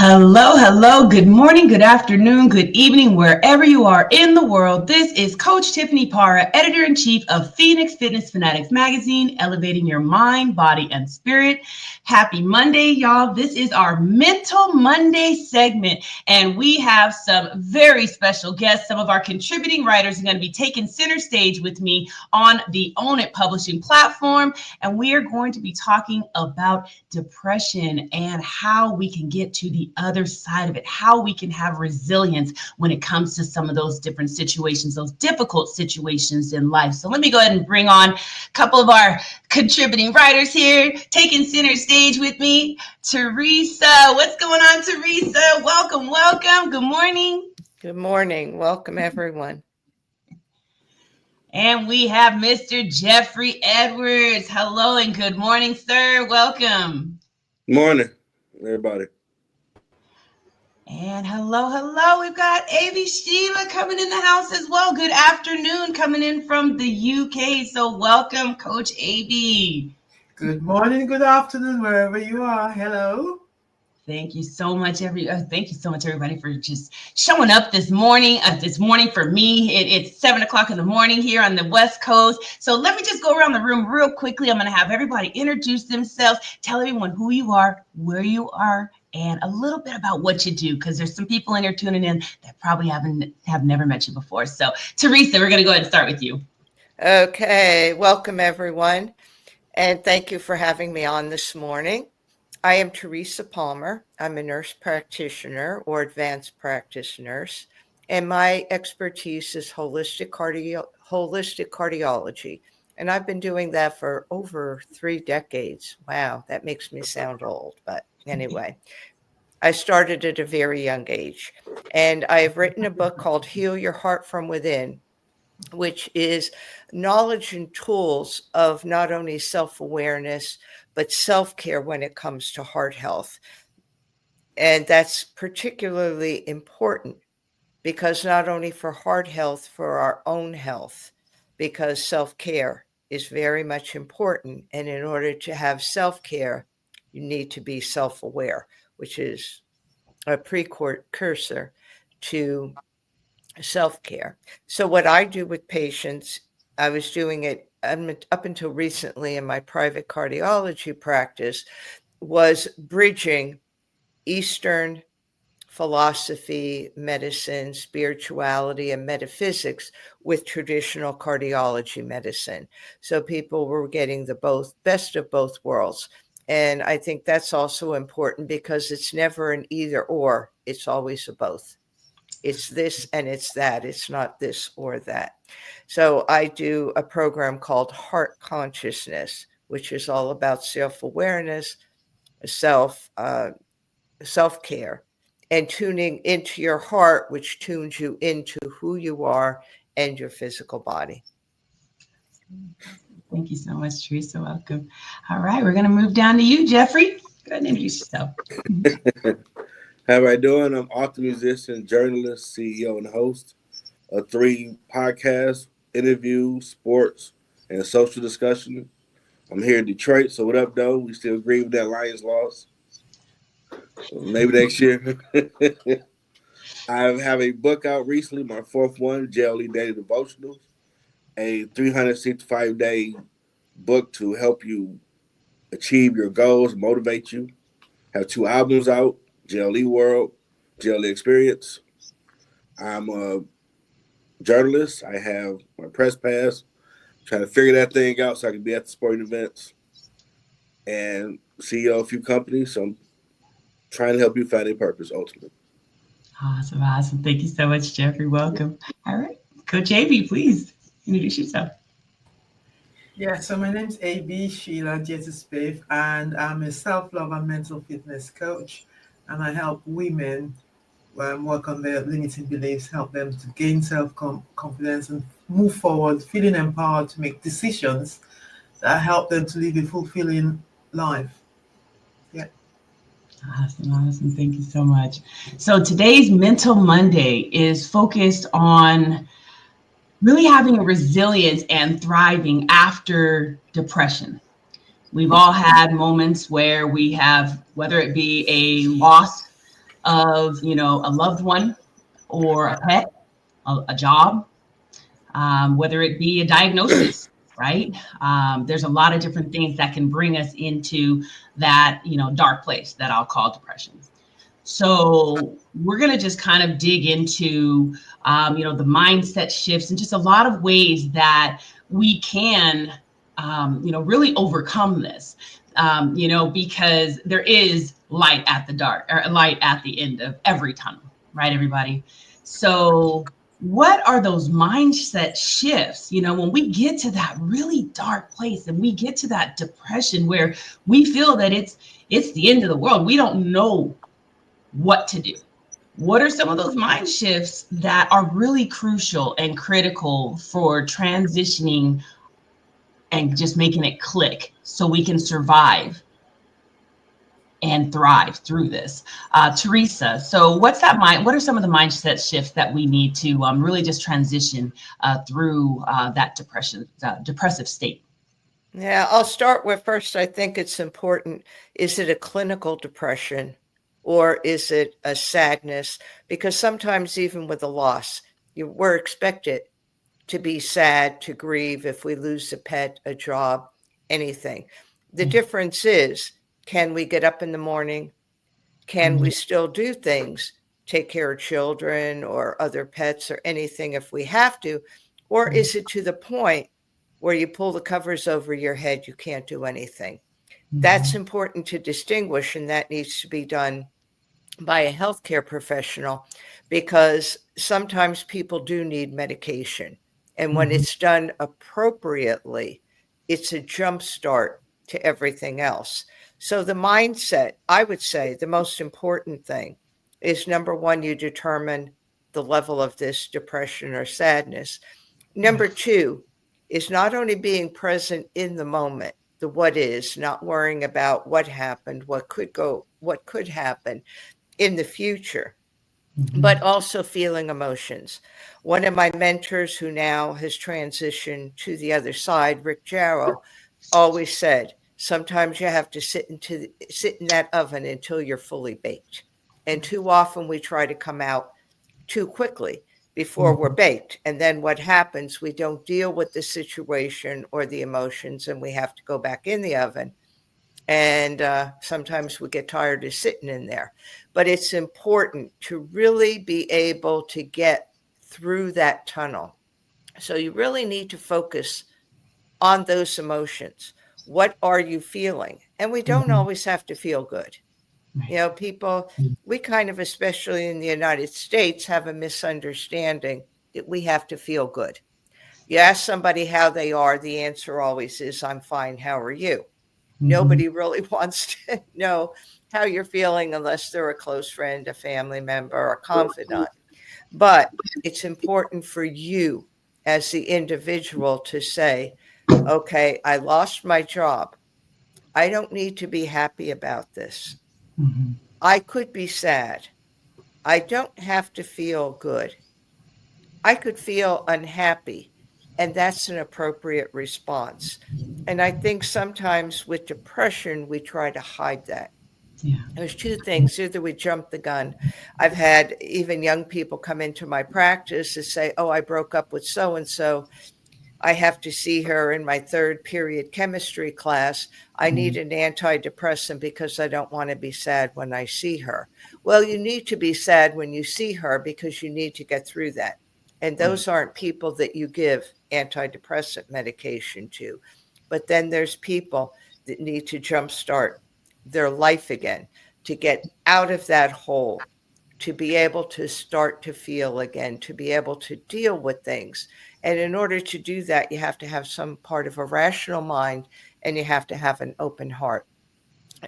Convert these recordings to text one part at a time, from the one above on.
Hello, hello, good morning, good afternoon, good evening, wherever you are in the world. This is Coach Tiffany Parra, Editor-in-Chief of Phoenix Fitness Fanatics Magazine, elevating your mind, body, and spirit. Happy Monday, y'all. This is our Mental Monday segment, and we have some very special guests. Some of our contributing writers are going to be taking center stage with me on the Own It Publishing platform, and we are going to be talking about depression and how we can get to the other side of it, how we can have resilience when it comes to some of those different situations, those difficult situations in life. So let me go ahead and bring on a couple of our contributing writers here, taking center stage with me. Teresa, what's going on, Teresa? Welcome, welcome. Good morning. Good morning. Welcome, everyone. And we have Mr. Jeffrey Edwards. Hello and good morning, sir. Welcome. Morning, everybody. And hello. We've got Avi Sheila coming in the house as well. Good afternoon, coming in from the UK. So welcome, Coach Avi. Good morning, good afternoon, wherever you are. Hello. Thank you so much, everybody, for just showing up this morning. For me, it's 7:00 in the morning here on the West Coast. So let me just go around the room real quickly. I'm going to have everybody introduce themselves, tell everyone who you are, where you are, and a little bit about what you do, because there's some people in here tuning in that probably have never met you before. So, Teresa, we're going to go ahead and start with you. Okay, welcome, everyone, and thank you for having me on this morning. I am Teresa Palmer. I'm a nurse practitioner or advanced practice nurse, and my expertise is holistic cardiology. And I've been doing that for over 3 decades. Wow, that makes me sound old. But anyway, I started at a very young age. And I have written a book called Heal Your Heart from Within, which is knowledge and tools of not only self-awareness, but self-care when it comes to heart health. And that's particularly important because not only for heart health, for our own health, because self-care is very much important. And in order to have self-care, you need to be self-aware, which is a precursor to self-care. So what I do with patients, I was doing it up until recently in my private cardiology practice, was bridging Eastern philosophy, medicine, spirituality, and metaphysics with traditional cardiology medicine. So people were getting the best of both worlds. And I think that's also important because it's never an either or, it's always a both. It's this and it's that. It's not this or that. So I do a program called Heart Consciousness, which is all about self-awareness, self-care, and tuning into your heart, which tunes you into who you are and your physical body. Thank you so much, Teresa. Welcome. All right, we're going to move down to you, Jeffrey. Go ahead and introduce yourself. How are you doing? I'm author, musician, journalist, CEO, and host of 3 podcasts, interviews, sports, and social discussion. I'm here in Detroit, so what up, though? We still grieve that Lions loss. So maybe next year. I have a book out recently, my 4th one, JLE Daily Devotionals, a 365-day book to help you achieve your goals, motivate you. Have 2 albums out, JLE World, JLE Experience. I'm a journalist. I have my press pass. Trying to figure that thing out so I can be at the sporting events. And CEO of a few companies. So I'm trying to help you find a purpose, ultimately. Awesome. Thank you so much, Jeffrey. Welcome. All right. Coach A.B., please introduce yourself. Yeah, so my name's A.B. Sheila Jettispaith, and I'm a self-love and mental fitness coach. And I help women work on their limiting beliefs, help them to gain self-confidence and move forward, feeling empowered to make decisions that help them to live a fulfilling life. Yeah. Awesome. Thank you so much. So today's Mental Monday is focused on really having a resilience and thriving after depression. We've all had moments where we have, whether it be a loss of, a loved one or a pet, a job, whether it be a diagnosis, right? There's a lot of different things that can bring us into that, dark place that I'll call depression. So we're going to just kind of dig into, the mindset shifts and just a lot of ways that we can, really overcome this, because there is light at the dark or light at the end of every tunnel, right, everybody? So what are those mindset shifts, when we get to that really dark place and we get to that depression where we feel that it's the end of the world. We don't know what to do. What are some of those mind shifts that are really crucial and critical for transitioning and just making it click so we can survive and thrive through this? Teresa, so what are some of the mindset shifts that we need to really just transition through that depressive state? Yeah, I'll start with first, I think it's important. Is it a clinical depression or is it a sadness? Because sometimes, even with a loss, we're expected to be sad, to grieve if we lose a pet, a job, anything. The difference is, can we get up in the morning? Can we still do things, take care of children or other pets or anything if we have to? Or is it to the point where you pull the covers over your head, you can't do anything? That's important to distinguish, and that needs to be done by a healthcare professional, because sometimes people do need medication. And when it's done appropriately, it's a jump start to everything else. So the mindset, I would say the most important thing is, number one, you determine the level of this depression or sadness. Number two is not only being present in the moment, the what is, not worrying about what happened, what could happen in the future, but also feeling emotions. One of my mentors, who now has transitioned to the other side, Rick Jarrow, always said, sometimes you have to sit in that oven until you're fully baked. And too often we try to come out too quickly before we're baked. And then what happens, we don't deal with the situation or the emotions, and we have to go back in the oven. And sometimes we get tired of sitting in there. But it's important to really be able to get through that tunnel. So you really need to focus on those emotions. What are you feeling? And we don't always have to feel good. People, we kind of, especially in the United States, have a misunderstanding that we have to feel good. You ask somebody how they are, the answer always is, I'm fine, how are you? Nobody really wants to know how you're feeling unless they're a close friend, a family member, or a confidant. But it's important for you as the individual to say, okay, I lost my job. I don't need to be happy about this. I could be sad. I don't have to feel good. I could feel unhappy, and that's an appropriate response. And I think sometimes with depression, we try to hide that. Yeah. There's two things. Either we jump the gun. I've had even young people come into my practice and say, oh, I broke up with so-and-so. I have to see her in my third period chemistry class. I need an antidepressant because I don't want to be sad when I see her. Well, you need to be sad when you see her because you need to get through that. And those aren't people that you give antidepressant medication to. But then there's people that need to jumpstart their life again, to get out of that hole, to be able to start to feel again, to be able to deal with things. And in order to do that, you have to have some part of a rational mind, and you have to have an open heart.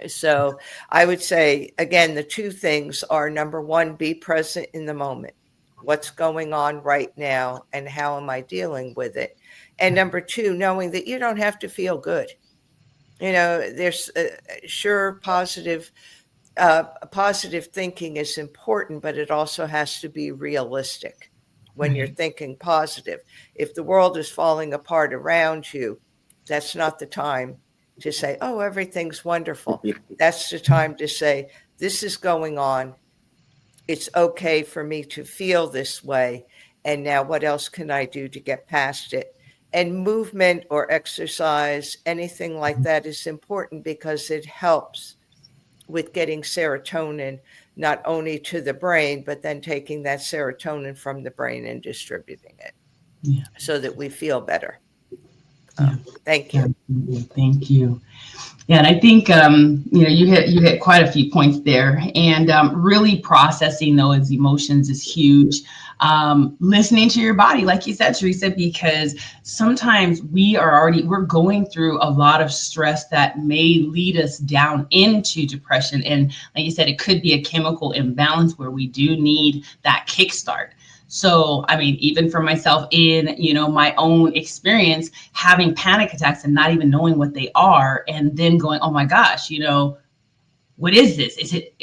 So I would say, again, the two things are, number one, be present in the moment. What's going on right now, and how am I dealing with it? And number two, knowing that you don't have to feel good. There's sure positive thinking is important, but it also has to be realistic when you're thinking positive. If the world is falling apart around you, that's not the time to say, oh, everything's wonderful. That's the time to say, this is going on. it's okay for me to feel this way. And now what else can I do to get past it? And movement or exercise, anything like that is important because it helps with getting serotonin, not only to the brain, but then taking that serotonin from the brain and distributing it so that we feel better. Thank you. Absolutely. Thank you. Yeah, and I think you hit quite a few points there, and really processing those emotions is huge. Listening to your body, like you said, Teresa, because sometimes we're going through a lot of stress that may lead us down into depression, and like you said, it could be a chemical imbalance where we do need that kickstart. So, I mean, even for myself in, my own experience, having panic attacks and not even knowing what they are, and then going, oh my gosh, what is this? Is it,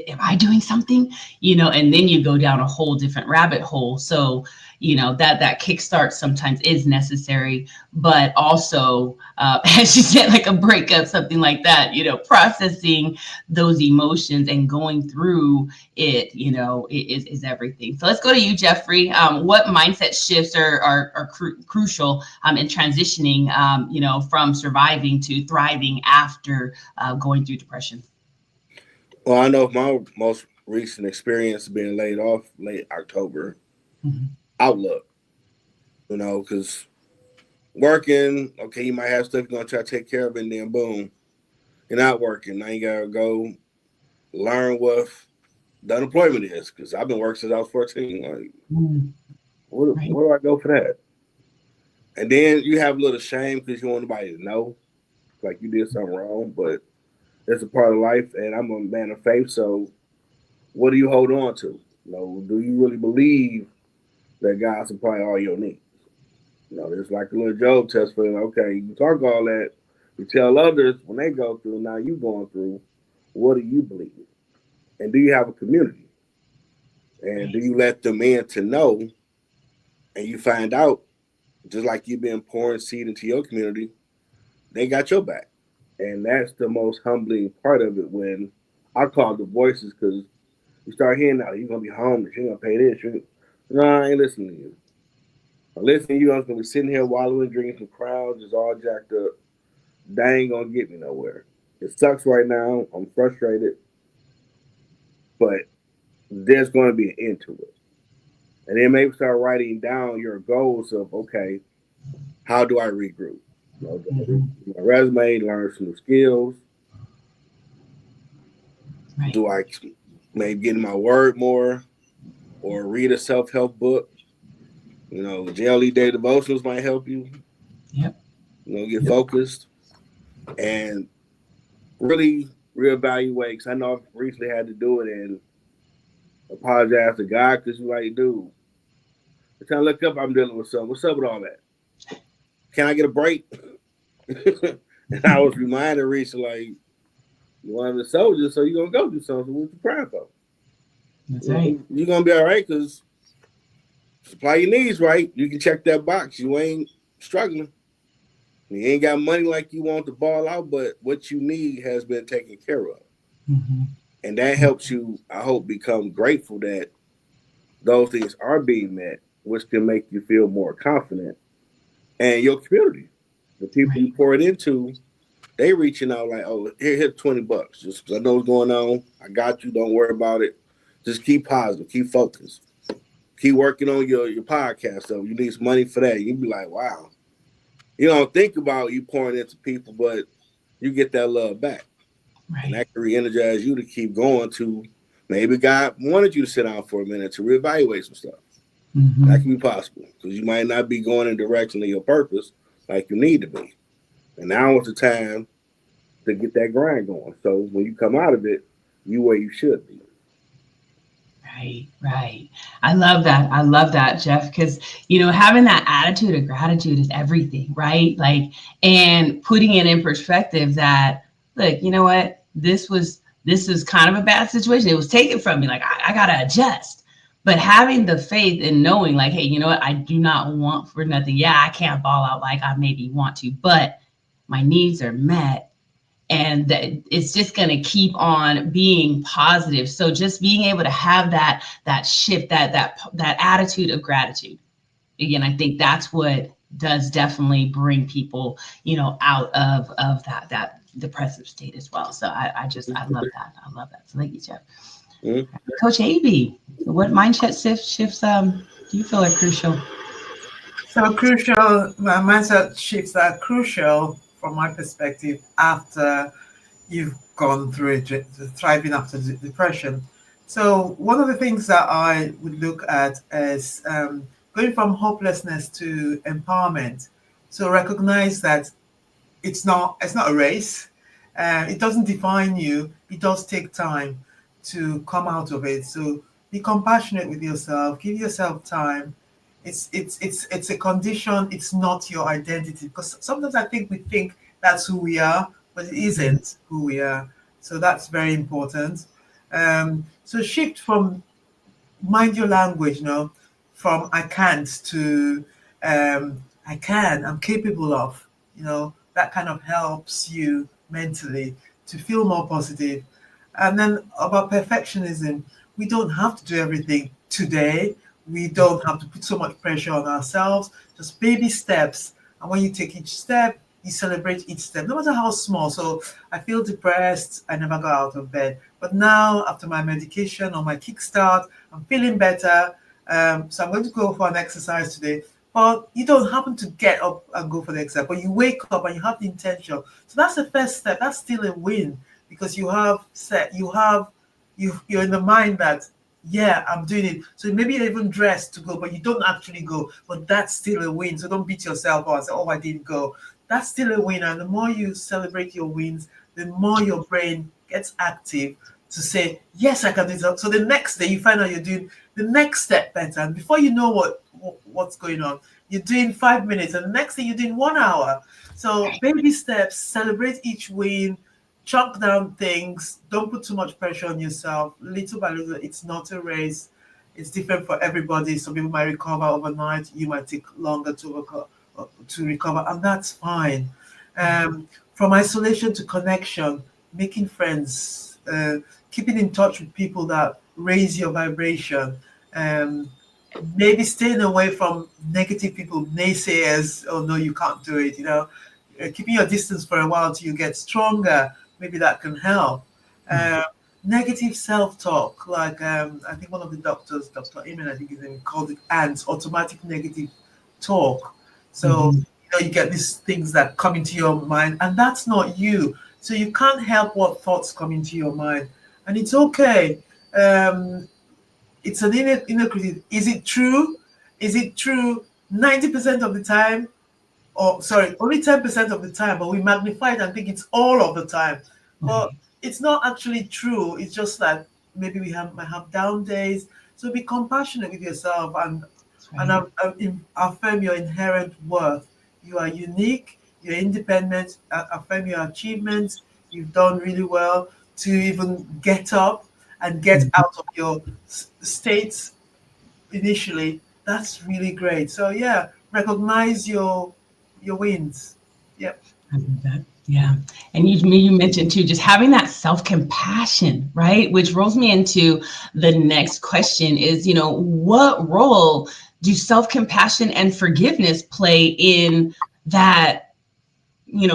am I doing something? And then you go down a whole different rabbit hole. So, that kickstart sometimes is necessary, but also, as you said, like a breakup, something like that, processing those emotions and going through it, is everything. So let's go to you, Jeffrey. What mindset shifts are crucial in transitioning, from surviving to thriving after going through depression? Well, I know my most recent experience being laid off late October, outlook, because working, okay, you might have stuff you're going to try to take care of, and then boom, you're not working. Now you got to go learn what the unemployment is, because I've been working since I was 14. Like, where do I go for that? And then you have a little shame because you want nobody to know, like you did something wrong, but it's a part of life, and I'm a man of faith, so what do you hold on to? Do you really believe that God supply all your needs? There's like a little Job test for you. Okay, you talk all that, you tell others when they go through, now you going through, what do you believe? And do you have a community? And do you let them in to know? And you find out, just like you've been pouring seed into your community, they got your back. And that's the most humbling part of it, when I call the voices, because you start hearing now, you're going to be homeless, you're going to pay this. No, I ain't listening to you. I'm listening to you, I'm going to be sitting here wallowing, drinking some crowds, just all jacked up. That ain't going to get me nowhere. It sucks right now. I'm frustrated. But there's going to be an end to it. And then maybe start writing down your goals of, okay, how do I regroup? Do I read my resume, learn some new skills? Right. Do I maybe get in my word more, or read a self-help book? Daily day devotionals might help you. Yep. Get focused and really reevaluate. Because I know I've recently had to do it and apologize to God, because you're like, dude, every time I look up, I'm dealing with something. What's up with all that? Can I get a break? And I was reminded recently, like, you're one of the soldiers, so you're going to go do something with the crying for. That's right. You're going to be all right, because supply your needs right. You can check that box. You ain't struggling. You ain't got money like you want to ball out, but what you need has been taken care of. And that helps you, I hope, become grateful that those things are being met, which can make you feel more confident. And your community, the people you pour it into, they reaching out like, oh, here's $20. Just because I know what's going on. I got you. Don't worry about it. Just keep positive. Keep focused. Keep working on your podcast. So you need some money for that. You be like, wow. You don't think about you pouring into people, but you get that love back. Right. And that can re-energize you to keep going, to maybe God wanted you to sit down for a minute to reevaluate some stuff. That can be possible, because you might not be going in the direction of your purpose like you need to be. And now is the time to get that grind going. So when you come out of it, you where you should be. Right. I love that, Jeff, because, having that attitude of gratitude is everything, right? Like, and putting it in perspective that, look, you know what, this is kind of a bad situation. It was taken from me. Like, I got to adjust. But having the faith and knowing, like, hey, you know what, I do not want for nothing. Yeah, I can't ball out like I maybe want to, but my needs are met. and that it's just going to keep on being positive. So just being able to have that shift, that attitude of gratitude. Again, I think that's what does definitely bring people, out of that depressive state as well. So I love that. I love that. So thank you, Jeff. Mm-hmm. Coach AB, what mindset shifts do you feel are crucial? So crucial, mindset shifts are crucial from my perspective after you've gone through it, thriving after depression. So one of the things that I would look at is going from hopelessness to empowerment. So recognize that it's not a race. It doesn't define you. It does take time to come out of it. So be compassionate with yourself. Give yourself time. It's a condition. It's not your identity. Because sometimes I think we think that's who we are, but it isn't who we are. So that's very important. So shift from mind your language, from I can't to I can, I'm capable of, that kind of helps you mentally to feel more positive. And then about perfectionism, we don't have to do everything today. We don't have to put so much pressure on ourselves, just baby steps. And when you take each step, you celebrate each step, no matter how small. So I feel depressed, I never got out of bed. But now, after my medication or my kickstart, I'm feeling better. So I'm going to go for an exercise today. But you don't happen to get up and go for the exercise, but you wake up and you have the intention. So that's the first step. That's still a win because you're in the mind that, yeah, I'm doing it. So maybe you're even dressed to go, but you don't actually go. But that's still a win. So don't beat yourself up and say, oh, I didn't go. That's still a win. And the more you celebrate your wins, the more your brain gets active to say, yes, I can do it. So the next day you find out you're doing the next step better. And before you know what's going on, you're doing 5 minutes. And the next thing you're doing 1 hour. So baby steps, celebrate each win, chunk down things. Don't put too much pressure on yourself. Little by little, it's not a race. It's different for everybody. Some people might recover overnight. You might take longer to recover, and that's fine. From isolation to connection, making friends, keeping in touch with people that raise your vibration, maybe staying away from negative people, naysayers. Oh no, you can't do it. Keeping your distance for a while till you get stronger. Maybe that can help. Negative self-talk, like I think one of the doctors, Dr. Amen, I think his name, called it ANTS, automatic negative talk. So you get these things that come into your mind, and that's not you. So you can't help what thoughts come into your mind, and it's okay. It's an inner critic. Is it true? Is it true 90% of the time? Or sorry, only 10% of the time, but we magnify it and think it's all of the time. But it's not actually true. It's just that maybe might have down days. So be compassionate with yourself and affirm your inherent worth. You are unique, you're independent, affirm your achievements. You've done really well to even get up and get out of your states initially. That's really great. So yeah, recognize your wins. Yep. I love that. Yeah. And you mentioned too, just having that self-compassion, right? Which rolls me into the next question is, what role do self-compassion and forgiveness play in that,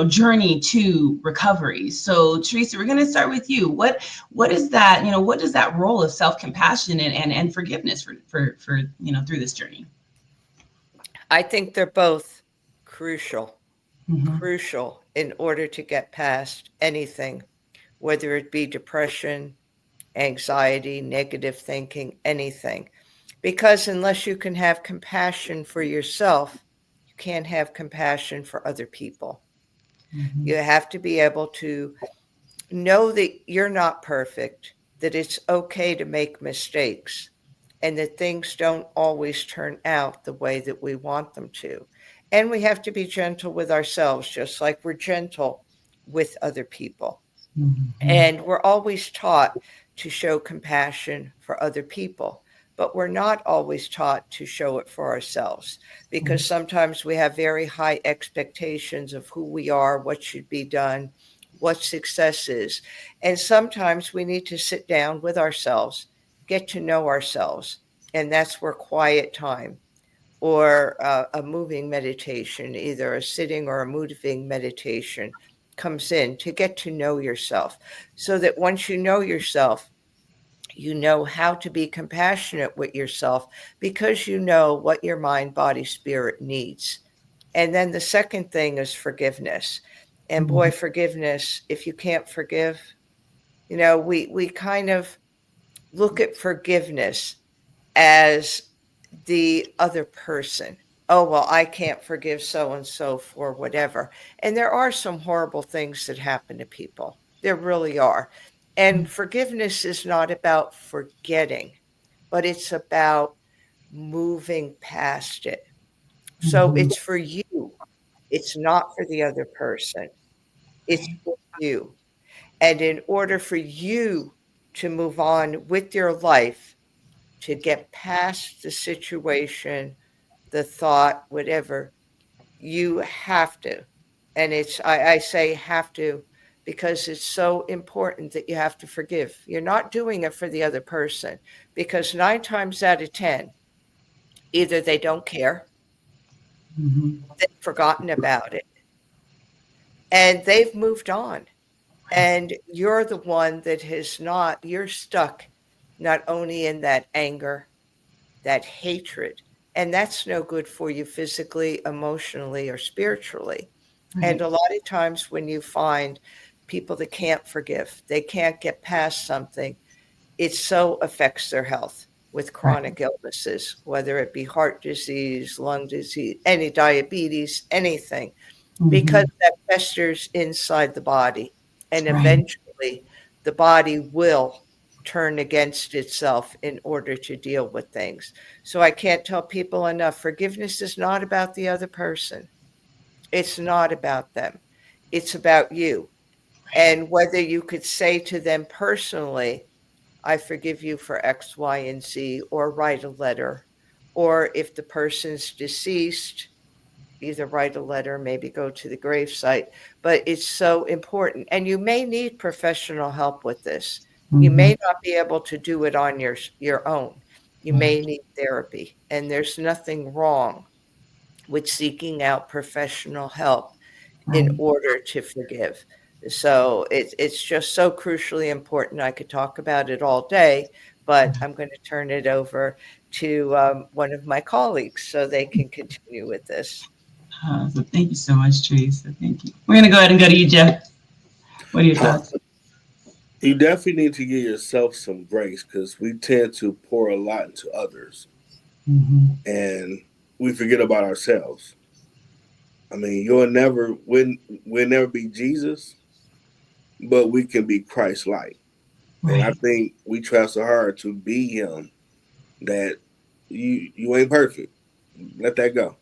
journey to recovery? So Teresa, we're going to start with you. What is that, what does that role of self-compassion and forgiveness for through this journey? I think they're both crucial in order to get past anything, whether it be depression, anxiety, negative thinking, anything. Because unless you can have compassion for yourself, you can't have compassion for other people. You have to be able to know that you're not perfect, that it's okay to make mistakes, and that things don't always turn out the way that we want them to. And we have to be gentle with ourselves, just like we're gentle with other people. And we're always taught to show compassion for other people, but we're not always taught to show it for ourselves, because sometimes we have very high expectations of who we are, what should be done, what success is. And sometimes we need to sit down with ourselves, get to know ourselves. And that's where quiet time or a moving meditation, either a sitting or a moving meditation, comes in to get to know yourself. So that once you know yourself, you know how to be compassionate with yourself because you know what your mind, body, spirit needs. And then the second thing is forgiveness. And boy, forgiveness, if you can't forgive, we kind of look at forgiveness as the other person. Oh, well, I can't forgive so and so for whatever. And there are some horrible things that happen to people. There really are. And forgiveness is not about forgetting, but it's about moving past it. So it's for you. It's not for the other person. It's for you. And in order for you to move on with your life, to get past the situation, the thought, whatever, you have to. And I say have to because it's so important that you have to forgive. You're not doing it for the other person because 9 times out of 10, either they don't care, they've forgotten about it, and they've moved on. And you're the one that has not, you're stuck not only in that anger, that hatred, and that's no good for you physically, emotionally, or spiritually. And a lot of times when you find people that can't forgive, they can't get past something, it so affects their health with chronic illnesses, whether it be heart disease, lung disease, any diabetes, anything, because that festers inside the body. And eventually the body will turn against itself in order to deal with things. So I can't tell people enough. Forgiveness is not about the other person. It's not about them. It's about you. And whether you could say to them personally, I forgive you for X, Y, and Z, or write a letter, or if the person's deceased, either write a letter, maybe go to the gravesite, but it's so important. And you may need professional help with this. You may not be able to do it on your own. You may need therapy, and there's nothing wrong with seeking out professional help in order to forgive. So it's just so crucially important. I could talk about it all day, but I'm going to turn it over to one of my colleagues so they can continue with this. So thank you so much, Teresa. Thank you. We're going to go ahead and go to you, Jeff. What are your thoughts? You definitely need to give yourself some grace because we tend to pour a lot into others and we forget about ourselves. I mean, we'll never be Jesus, but we can be Christ-like. And I think we try so hard to be him that you ain't perfect. Let that go.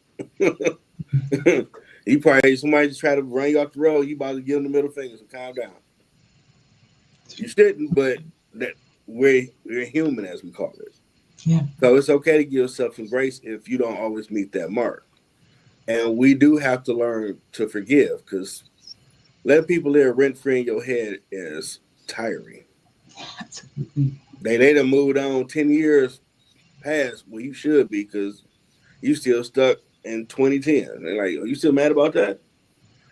Somebody just try to run you off the road, you about to give them the middle finger, so calm down. You shouldn't, but that we're human, as we call it. Yeah. So it's okay to give yourself some grace if you don't always meet that mark. And we do have to learn to forgive because letting people live rent-free in your head is tiring. Absolutely. They done moved on 10 years past where you should be because you still stuck in 2010. They're like, are you still mad about that?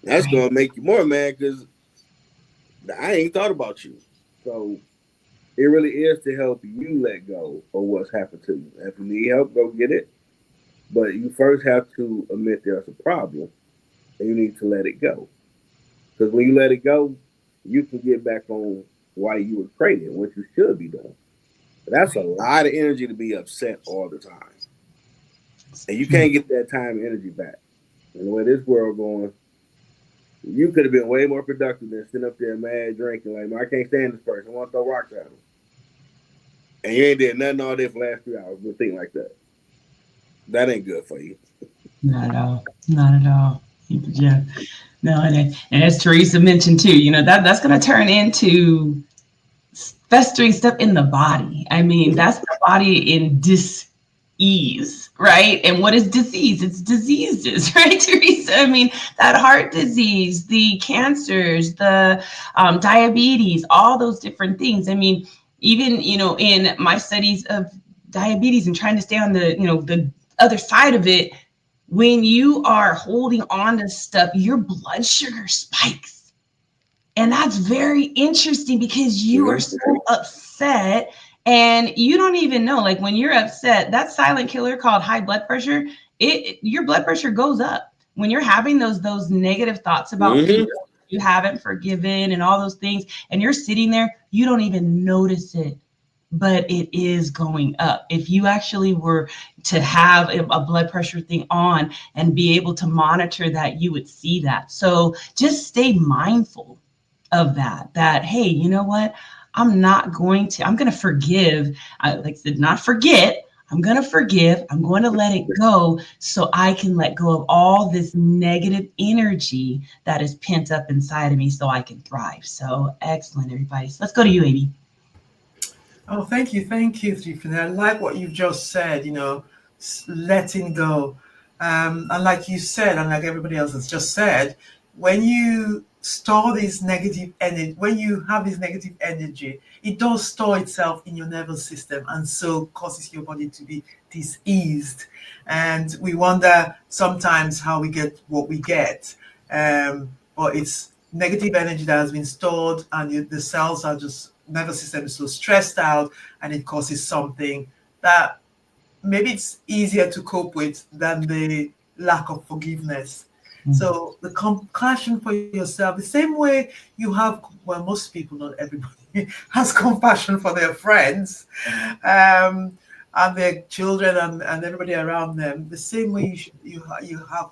That's going to make you more mad because I ain't thought about you. So it really is to help you let go of what's happened to you. If you need help, go get it. But you first have to admit there's a problem and you need to let it go. Because when you let it go, you can get back on why you were created, what you should be doing. But that's a lot of energy to be upset all the time. And you can't get that time and energy back. And the way this world going, you could have been way more productive than sitting up there mad drinking like, I can't stand this person. I want to throw rocks at him. And you ain't did nothing all day for the last 3 hours. But think like that. That ain't good for you. Not at all. Not at all. Yeah. No, and as Teresa mentioned too, that's going to turn into festering stuff in the body. I mean, that's the body in ease, right? And what is disease? It's diseases, right, Teresa? I mean, that heart disease, the cancers, the diabetes, all those different things. I mean, even, in my studies of diabetes and trying to stay on the other side of it, when you are holding on to stuff, your blood sugar spikes. And that's very interesting because you are so upset and you don't even know. Like when you're upset, that silent killer called high blood pressure, your blood pressure goes up. When you're having those negative thoughts about people you haven't forgiven and all those things, and you're sitting there, you don't even notice it, but it is going up. If you actually were to have a blood pressure thing on and be able to monitor that, you would see that. So just stay mindful of that, hey, you know what? I'm going to forgive. Like I said, not forget. I'm going to forgive. I'm going to let it go so I can let go of all this negative energy that is pent up inside of me so I can thrive. So excellent, everybody. So let's go to you, Amy. Oh, thank you, Tiffany. I like what you've just said. Letting go, and like you said, and like everybody else has just said, when you store this negative energy, when you have this negative energy, it does store itself in your nervous system, and so causes your body to be diseased. And we wonder sometimes how we get what we get, but it's negative energy that has been stored, and the cells are just nervous system is so stressed out, and it causes something that maybe it's easier to cope with than the lack of forgiveness. So the compassion for yourself, the same way you have, well, most people, not everybody, has compassion for their friends, and their children, and everybody around them. The same way you have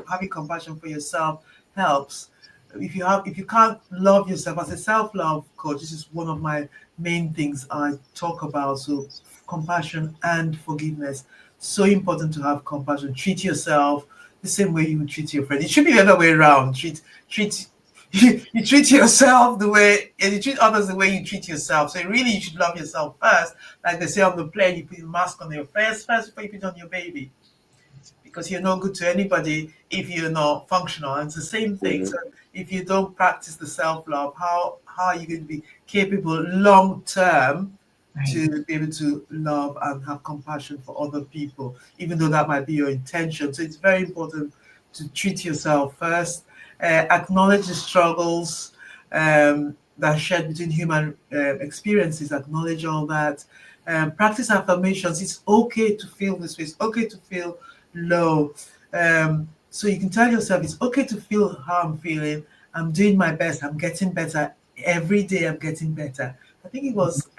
having compassion for yourself helps. If you can't love yourself, as a self-love coach, this is one of my main things I talk about. So compassion and forgiveness. So important to have compassion. Treat yourself the same way you would treat your friend. It should be the other way around. You treat yourself the way, and you treat others the way you treat yourself. So really, you should love yourself first. Like they say on the plane, you put a mask on your face first before you put it on your baby, because you're not good to anybody if you're not functional. And it's the same thing. So if you don't practice the self-love, how are you going to be capable long term to be able to love and have compassion for other people, even though that might be your intention? So it's very important to treat yourself first, acknowledge the struggles that are shared between human experiences, acknowledge all that, practice affirmations. It's okay to feel this way. It's okay to feel low. So you can tell yourself it's okay to feel how I'm feeling. I'm doing my best. I'm getting better. Every day I'm getting better. I think it was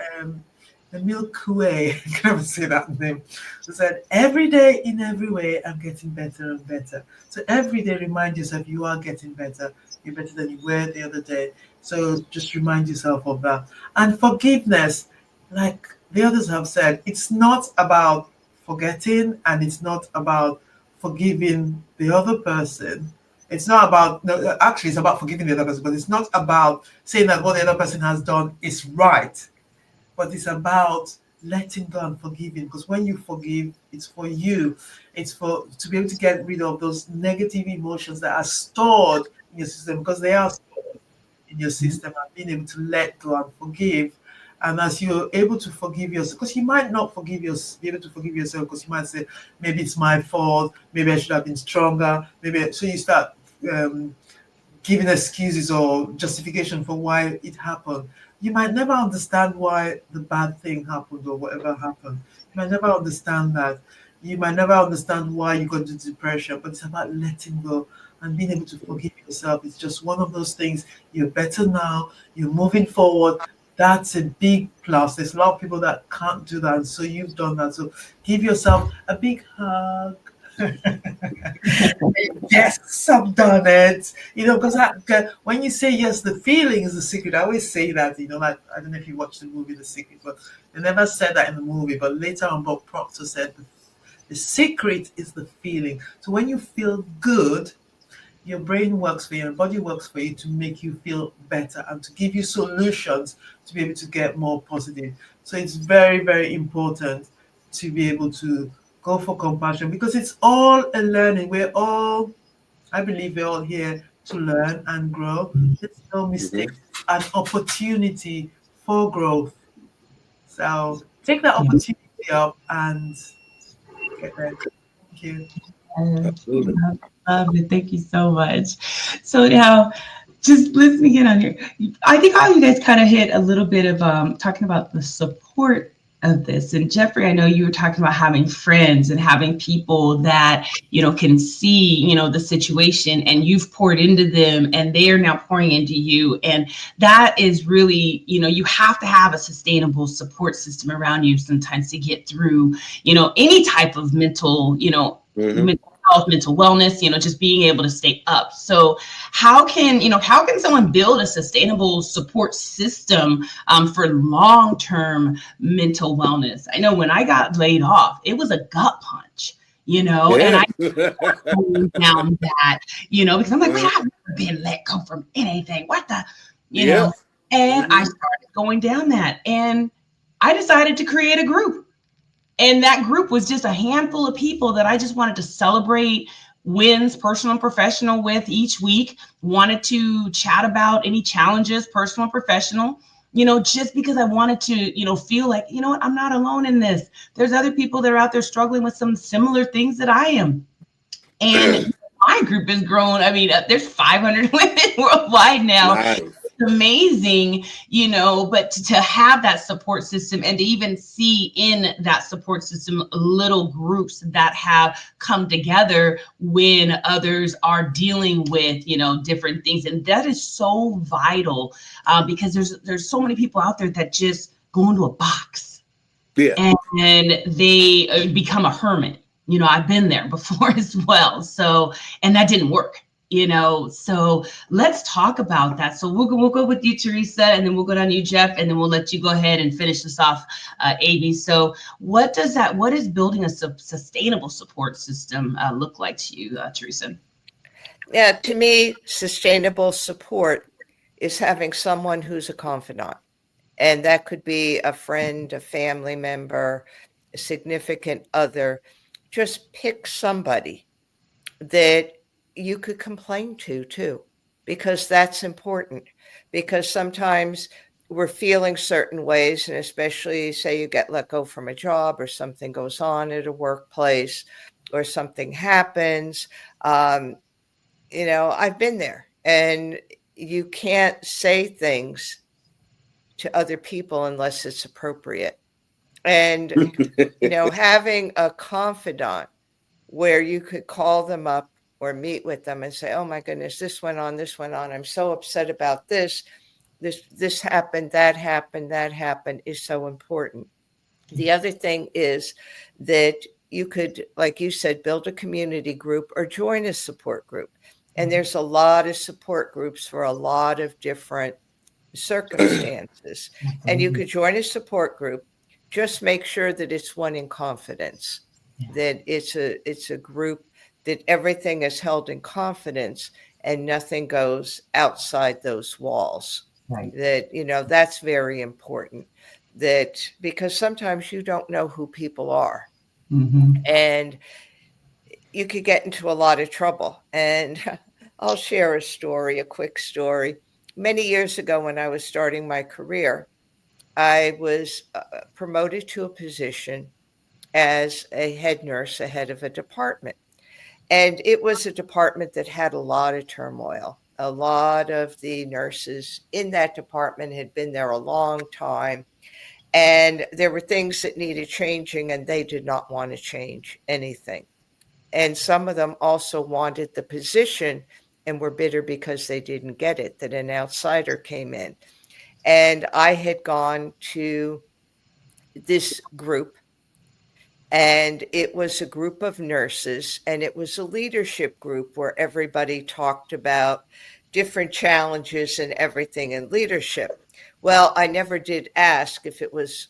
Emil Coué, I can never say that name, who said, every day in every way I'm getting better and better. So every day remind yourself you are getting better. You're better than you were the other day. So just remind yourself of that. And forgiveness, like the others have said, it's not about forgetting, and it's not about forgiving the other person. It's not about, no, actually it's about forgiving the other person, but it's not about saying that what the other person has done is right, but it's about letting go and forgiving. Because when you forgive, it's for you. It's for to be able to get rid of those negative emotions that are stored in your system, because they are stored in your system, and being able to let go and forgive. And as you're able to forgive yourself, because you might not be able to forgive yourself, because you might say, maybe it's my fault, maybe I should have been stronger, so you start giving excuses or justification for why it happened. You might never understand why the bad thing happened or whatever happened. You might never understand that. You might never understand why you got into depression, but it's about letting go and being able to forgive yourself. It's just one of those things. You're better now. You're moving forward. That's a big plus. There's a lot of people that can't do that. So you've done that. So give yourself a big hug. Yes, I've done it. Because when you say yes, the feeling is the secret. I always say that, like, I don't know if you watched the movie The Secret, but they never said that in the movie. But later on, Bob Proctor said the secret is the feeling. So when you feel good, your brain works for you, your body works for you to make you feel better and to give you solutions to be able to get more positive. So it's very, very important to be able to go for compassion, because it's all a learning. I believe we're all here to learn and grow. It's no Mm-hmm. mistake, an opportunity for growth. So take that Yeah. opportunity up and get there. Thank you. Absolutely. Love it. Thank you so much. So now, just listening in on here, I think all you guys kind of hit a little bit of talking about the support of this. And Jeffrey, I know you were talking about having friends and having people that can see the situation, and you've poured into them, and they are now pouring into you. And that is really you have to have a sustainable support system around you sometimes to get through any type of mental Mm-hmm. mental health, mental wellness, just being able to stay up. So how can someone build a sustainable support system for long-term mental wellness? I know when I got laid off, it was a gut punch, and Yeah. I going down that, because I'm like, Uh-huh. well, I've never been let go from anything. What the, you Yeah. know, and I Mm-hmm. started going down that, and I decided to create a group. And that group was just a handful of people that I just wanted to celebrate wins, personal and professional, with each week. Wanted to chat about any challenges, personal and professional, just because I wanted to, feel like, what, I'm not alone in this. There's other people that are out there struggling with some similar things that I am. And my group has grown. I mean, there's 500 women worldwide now. Nice. Amazing, but to have that support system, and to even see in that support system little groups that have come together when others are dealing with different things. And that is so vital, because there's so many people out there that just go into a box, Yeah. and they become a hermit. I've been there before as well. So, and that didn't work. So let's talk about that. So we'll go with you, Teresa, and then we'll go down to you, Jeff, and then we'll let you go ahead and finish this off, AB. So what is building a sustainable support system look like to you, Teresa? Yeah, to me, sustainable support is having someone who's a confidant. And that could be a friend, a family member, a significant other. Just pick somebody that you could complain to too, because that's important. Because sometimes we're feeling certain ways, and especially say you get let go from a job, or something goes on at a workplace, or something happens. I've been there, and you can't say things to other people unless it's appropriate. And, having a confidant where you could call them up or meet with them and say, oh my goodness, this went on, this went on. I'm so upset about this happened, that happened, that happened, is so important. The other thing is that you could, like you said, build a community group or join a support group. And there's a lot of support groups for a lot of different circumstances. And you could join a support group. Just make sure that it's one in confidence, that it's a group that everything is held in confidence and nothing goes outside those walls. Right. That, that's very important. That because sometimes you don't know who people are. Mm-hmm. And you could get into a lot of trouble. And I'll share a quick story. Many years ago, when I was starting my career, I was promoted to a position as a head nurse, a head of a department. And it was a department that had a lot of turmoil. A lot of the nurses in that department had been there a long time. And there were things that needed changing, and they did not want to change anything. And some of them also wanted the position and were bitter because they didn't get it, that an outsider came in. And I had gone to this group, and it was a group of nurses, and it was a leadership group where everybody talked about different challenges and everything in leadership. Well, I never did ask if it was,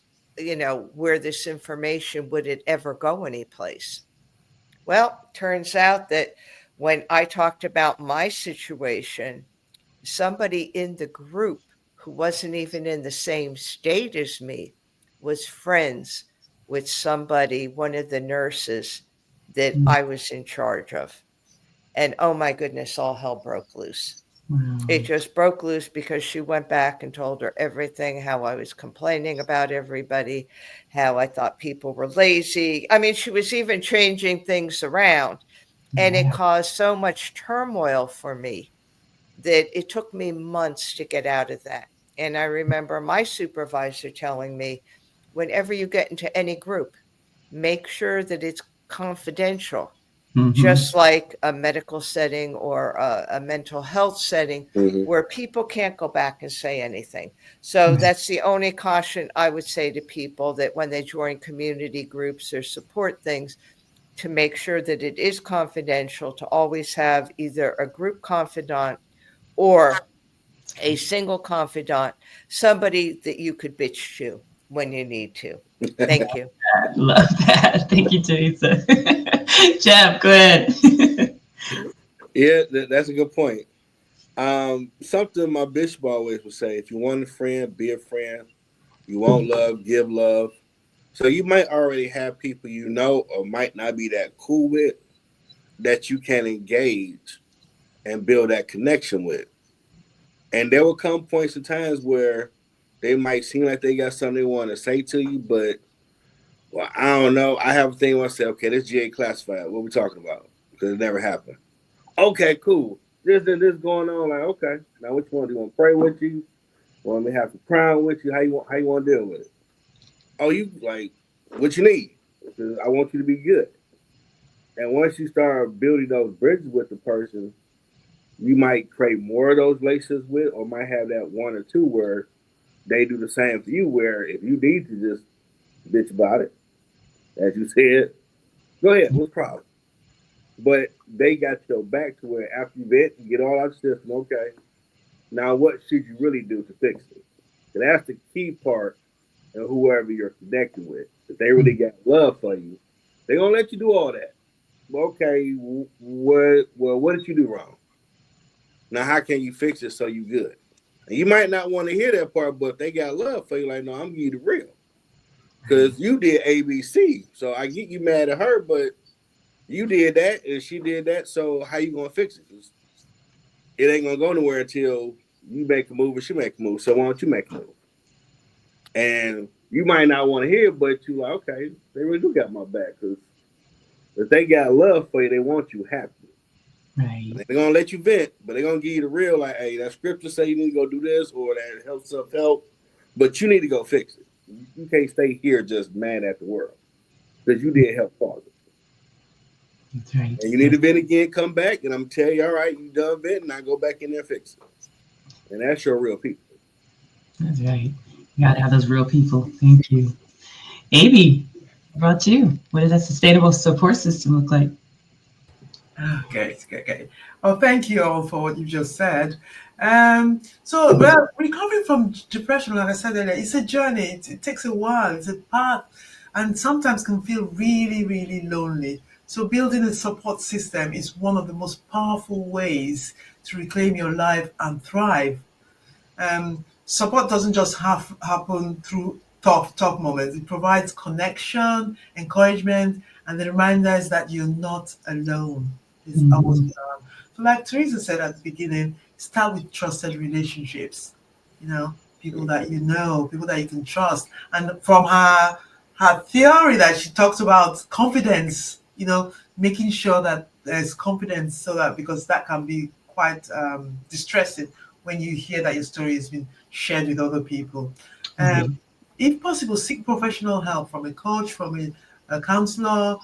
where this information would it ever go anyplace. Well, turns out that when I talked about my situation, somebody in the group who wasn't even in the same state as me was friends with somebody, one of the nurses that I was in charge of. And oh my goodness, all hell broke loose. Wow. It just broke loose because she went back and told her everything, how I was complaining about everybody, how I thought people were lazy. I mean, she was even changing things around. And it caused so much turmoil for me that it took me months to get out of that. And I remember my supervisor telling me, whenever you get into any group, make sure that it's confidential, just like a medical setting or a mental health setting where people can't go back and say anything. So that's the only caution I would say to people, that when they join community groups or support things, to make sure that it is confidential, to always have either a group confidant or a single confidant, somebody that you could bitch to when you need to. Thank you. Love that. Thank you, Teresa. Jeff, go ahead. Yeah, that's a good point. Something my bishop always would say: if you want a friend, be a friend. You want love, give love. So you might already have people you know or might not be that cool with that you can engage and build that connection with. And there will come points and times where they might seem like they got something they want to say to you, but well, I don't know. I have a thing where I say, okay, this GA classified. What we talking about? Because it never happened. Okay, cool. This and this going on. Like, okay, now what you want to do? Want to pray with you? Want me to have some crown with you? How you want to deal with it? Oh, you like what you need? Because I want you to be good. And once you start building those bridges with the person, you might create more of those relationships with, or might have that one or two where they do the same for you. Where if you need to just bitch about it, as you said, go ahead. What's the problem? But they got your back to where after you vet and get all out of the system, okay, now what should you really do to fix it? And that's the key part of whoever you're connecting with. If they really got love for you, they're going to let you do all that. Okay, what did you do wrong? Now, how can you fix it so you good? And you might not want to hear that part, but if they got love for you, like, no, I'm giving you the real. Because you did ABC. So I get you mad at her, but you did that and she did that. So how you going to fix it? It ain't going to go nowhere until you make a move or she make a move. So why don't you make a move? And you might not want to hear it, but you like, okay, they really do got my back. Because if they got love for you, they want you happy. Right. They're going to let you vent, but they're going to give you the real, like, hey, that scripture say you need to go do this, or that help self-help, but you need to go fix it. You can't stay here just mad at the world because you did help cause it. That's right. And you need to vent again, come back, and I'm telling you, all right, you done venting, now go back in there and fix it. And that's your real people. That's right. You got to have those real people. Thank you. Amy, what about you? What does that sustainable support system look like? Okay. Well, thank you all for what you just said. Well, recovering from depression, like I said earlier, it's a journey. It takes a while. It's a path, and sometimes can feel really, really lonely. So building a support system is one of the most powerful ways to reclaim your life and thrive. Support doesn't just happen through tough moments. It provides connection, encouragement, and the reminders that you're not alone. It's always so like Teresa said at the beginning, start with trusted relationships. People that you know, people that you can trust. And from her theory that she talks about confidence, making sure that there's confidence, so that, because that can be quite distressing when you hear that your story has been shared with other people. If possible, seek professional help from a coach, from a counselor,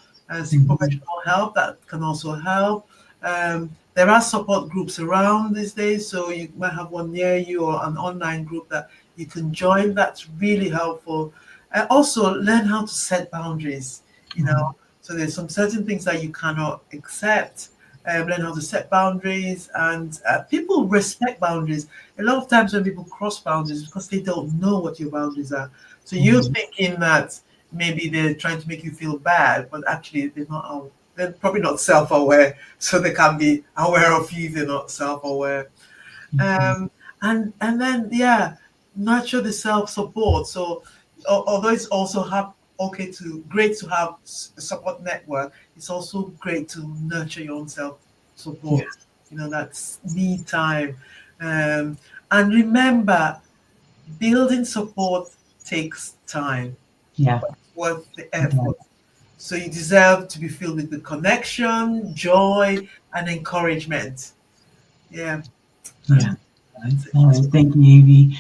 seek professional help. That can also help. There are support groups around these days, so you might have one near you or an online group that you can join. That's really helpful. Also, learn how to set boundaries. So there's some certain things that you cannot accept. Learn how to set boundaries, and people respect boundaries. A lot of times when people cross boundaries, because they don't know what your boundaries are. So you're thinking that maybe they're trying to make you feel bad, but actually they're probably not self-aware, so they can be aware of you if they're not self-aware. And then nurture the self-support. So although it's also great to have a support network. It's also great to nurture your own self support. That's me time. And remember, building support takes time. Yeah. It's worth the effort. So you deserve to be filled with the connection, joy, and encouragement. Yeah. Yeah. All right. Thank you, Evie.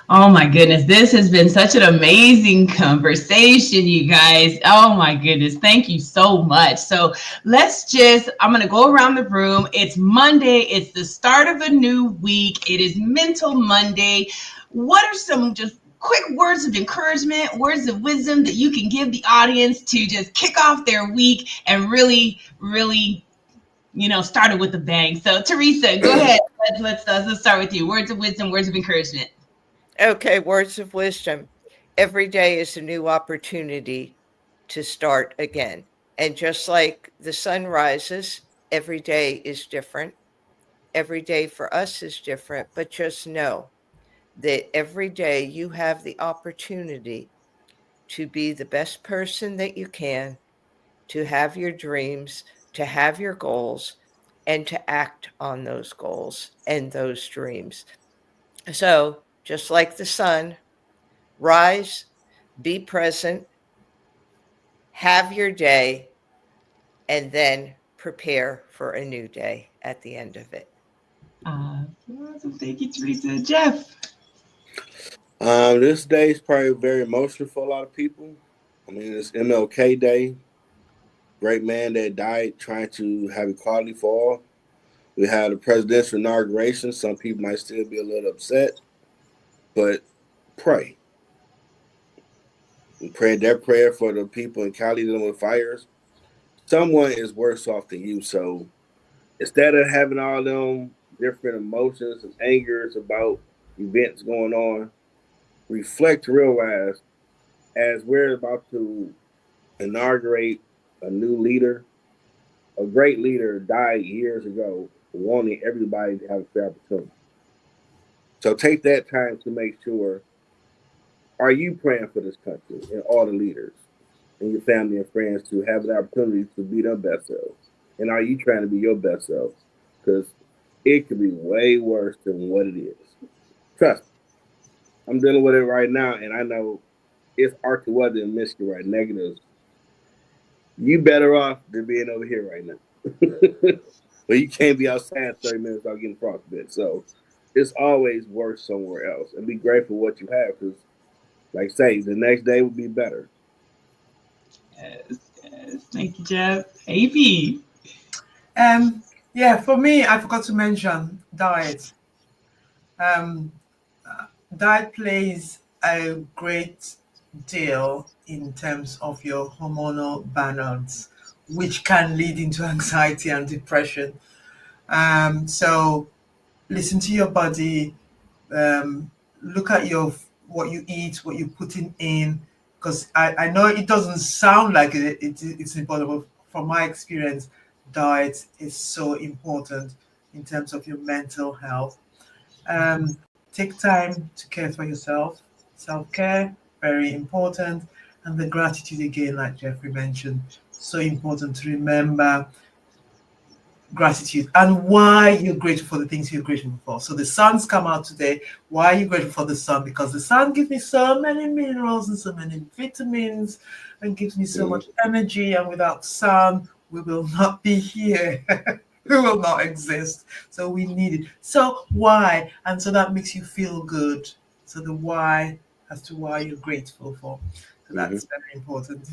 Oh my goodness, this has been such an amazing conversation, you guys. Oh my goodness, thank you so much. So I'm going to go around the room. It's Monday, it's the start of a new week. It is Mental Monday. What are some just quick words of encouragement, words of wisdom that you can give the audience to just kick off their week and really, really, start it with a bang? So Teresa, go ahead. Let's start with you. Words of wisdom, words of encouragement. Okay, words of wisdom. Every day is a new opportunity to start again. And just like the sun rises, every day is different. Every day for us is different, but just know that every day you have the opportunity to be the best person that you can, to have your dreams, to have your goals, and to act on those goals and those dreams. So, just like the sun, rise, be present, have your day, and then prepare for a new day at the end of it. Awesome. Thank you, Teresa. Jeff. This day is probably very emotional for a lot of people. I mean, it's MLK Day. Great man that died trying to have equality for all. We had the presidential inauguration. Some people might still be a little upset, but pray. We prayed that prayer for the people in Cali dealing with fires. Someone is worse off than you. So instead of having all them different emotions and angers about events going on, reflect, realize as we're about to inaugurate a new leader, a great leader died years ago, wanting everybody to have a fair opportunity. So take that time to make sure, are you praying for this country and all the leaders and your family and friends to have the opportunity to be their best selves? And are you trying to be your best self? Because it could be way worse than what it is. Trust me. I'm dealing with it right now, and I know it's arctic weather in Michigan right, negatives. You better off than being over here right now. But you can't be outside 30 minutes without getting frostbite. So it's always worse somewhere else. And be grateful for what you have, because, like I say, the next day will be better. Yes. Thank you, Jeff. AP. Yeah, for me, I forgot to mention diet. Um, diet plays a great deal in terms of your hormonal balance, which can lead into anxiety and depression. So listen to your body, look at what you eat, what you're putting in, because I know it doesn't sound like it's important, but from my experience, diet is so important in terms of your mental health. Um, Take time to care for yourself. Self-care, very important. And the gratitude again, like Jeffrey mentioned, so important to remember gratitude and why you're grateful for the things you're grateful for. So the sun's come out today. Why are you grateful for the sun? Because the sun gives me so many minerals and so many vitamins and gives me so much energy. And without sun, we will not be here. We will not exist. So we need it. So why? And so that makes you feel good. So the why as to why you're grateful for. So that's very important.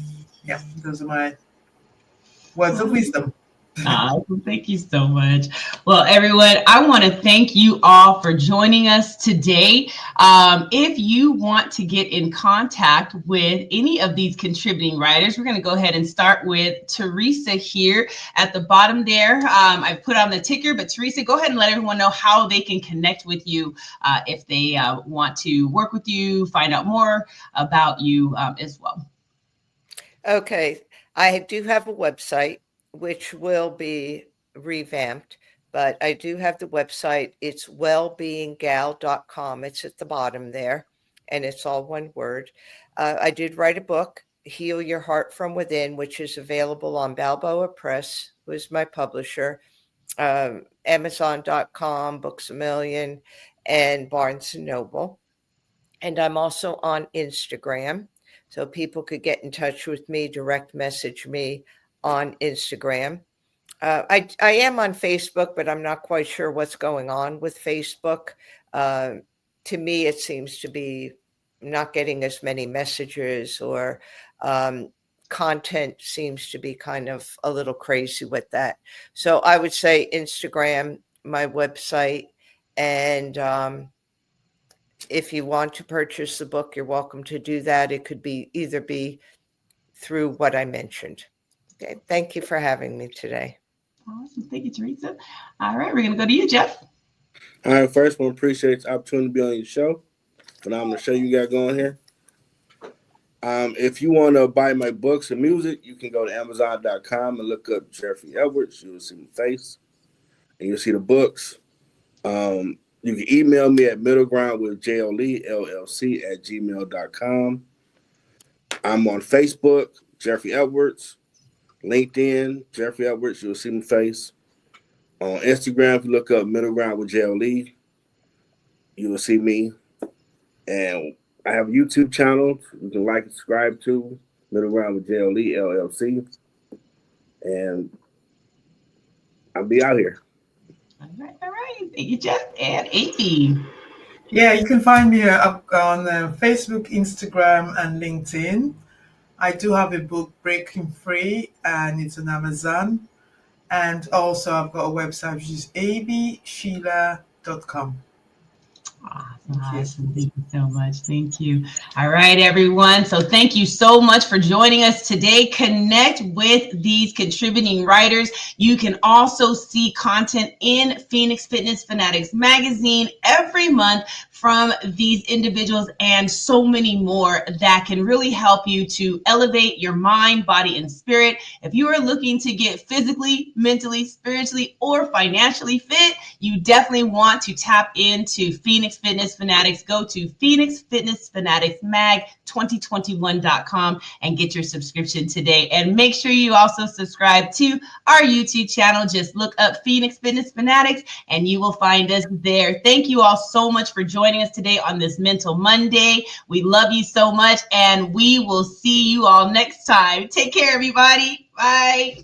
Yeah, those are my words of wisdom. Awesome. Thank you so much. Well, everyone, I want to thank you all for joining us today. If you want to get in contact with any of these contributing writers, we're going to go ahead and start with Teresa here at the bottom there. I put on the ticker, but Teresa, go ahead and let everyone know how they can connect with you if they want to work with you, find out more about you as well. Okay, I do have a website which will be revamped, but I do have the website. It's wellbeinggal.com. It's at the bottom there, and it's all one word. I did write a book. Heal Your Heart from Within, which is available on Balboa Press, who is my publisher, Amazon.com, Books A Million, and Barnes & Noble. And I'm also on Instagram, so people could get in touch with me, direct message me on Instagram. I am on Facebook, but I'm not quite sure what's going on with Facebook. To me, it seems to be not getting as many messages, or content seems to be kind of a little crazy with that. So I would say Instagram, my website, and if you want to purchase the book, you're welcome to do that. It could be either be through what I mentioned. Okay, thank you for having me today. Awesome. Thank you, Teresa. All right, we're going to go to you, Jeff. All right, first one, appreciate the opportunity to be on your show. Phenomenal show you got going here. If you want to buy my books and music, you can go to Amazon.com and look up Jeffrey Edwards. You will see my face, and you'll see the books. You can email me at middlegroundwithjolellc@gmail.com. I'm on Facebook, Jeffrey Edwards. LinkedIn, Jeffrey Edwards. You'll see my face. On Instagram, if you look up Middle Ground with JLE, you will see me. And I have a YouTube channel you can like and subscribe to, Middle Ground with JLE, LLC. And I'll be out here. All right. Thank you, Jeff. And AB. Yeah, you can find me on Facebook, Instagram, and LinkedIn. I do have a book, Breaking Free, and it's on Amazon. And also I've got a website, which is absheila.com. Awesome. Thank you so much. Thank you. All right, everyone. So thank you so much for joining us today. Connect with these contributing writers. You can also see content in Phoenix Fitness Fanatics magazine every month from these individuals and so many more that can really help you to elevate your mind, body, and spirit. If you are looking to get physically, mentally, spiritually, or financially fit, you definitely want to tap into Phoenix Fitness Fanatics. Go to phoenixfitnessfanaticsmag2021.com and get your subscription today. And make sure you also subscribe to our YouTube channel. Just look up Phoenix Fitness Fanatics and you will find us there. Thank you all so much for joining us today on this Mental Monday. We love you so much, and we will see you all next time. Take care, everybody. Bye.